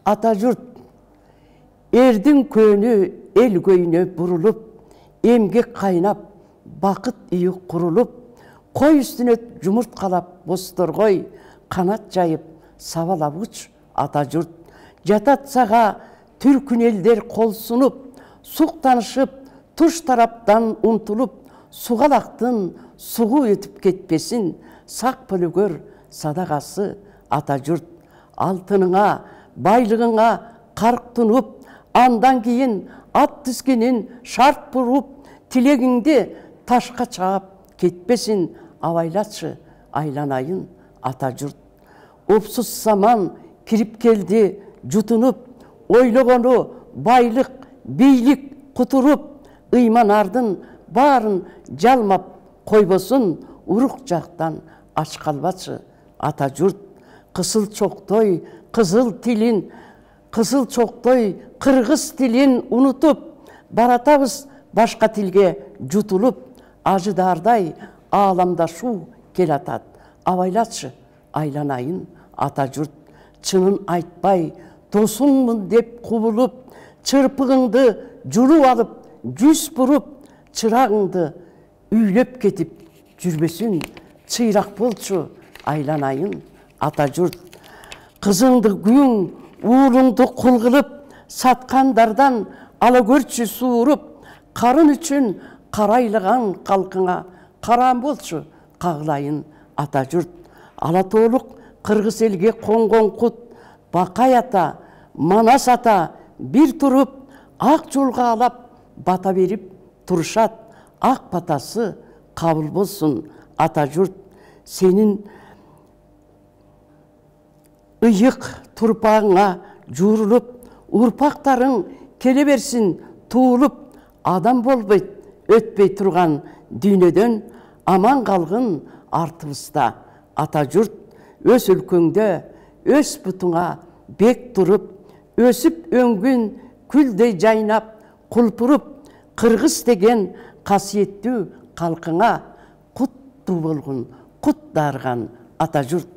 ата жұрт, ердің көні ел көйіне бұрылып, емгек қайнап, бақыт үйі құрылып, қой үстіне жұмырт қалап, бостыр ғой, қанат жайып, савалап ұч ата жұрт. Жататсаға түркін елдер қол сұнып, суқтанышып, тұш тараптан ұмтылып, суғалақтың суғы өтіп кетпесін, сақ пөлігөр садағасы ата жұрт. Алтыныңа, байлығыңа қарқ тұнып, андан кейін ат түскенін шарт бұрып, тілегіңде ташқа чағап кетпесін, авайлатшы айланайын ата жұрт. Опсыз заман кіріп келді жұтынып, ойлығыны байлық, бейлік құтырып, ұйманардың барын жалмап қойбосын, ұрық жақтан аш қалбатшы ата жұрт. Қысыл чоқтой, қызыл тілін, қызыл чоқтой, қырғыз тілін ұнытып, баратабыз башқа тілге жұтылып, ажыдардай аламдашу кел атат. Авайлатшы айланайын ата жұрт. Чынын айтпай, досыңмын деп құбылып, чырпығыңды жүру алып, жүз бұрып, чырағыңды үйлеп кетіп, жүрбесін чыйрақ болчу айланайын ата жұрт. Қызыңды күң, уылыңды құл қылып, сатқандардан ала көрші суырып, қарын үшін қарайлыған қалқыңа қарам болчу қағылайын ата жұрт. Алатолық қырғыз елге қонған құт, Бақай ата, Манас ата бір тұрып, ақ жолға алап, бата беріп тұршат, ақ батасы қабыл болсын ата жұрт. Сенің ұйық тұрпағыңа жұрылып, ұрпақтарың келе берсін туылып, адам болбайт, өтпей тұрған дүйнеден, аман қалғын артымызда ата жұрт. Өс өлкөңді, өс бұтыңа бек тұрып, өсіп өңгін күлдей жайнап, құлпырып, қырғыз деген қасиетті қалқыңа құтты болғын, құт дарған ата жұрт.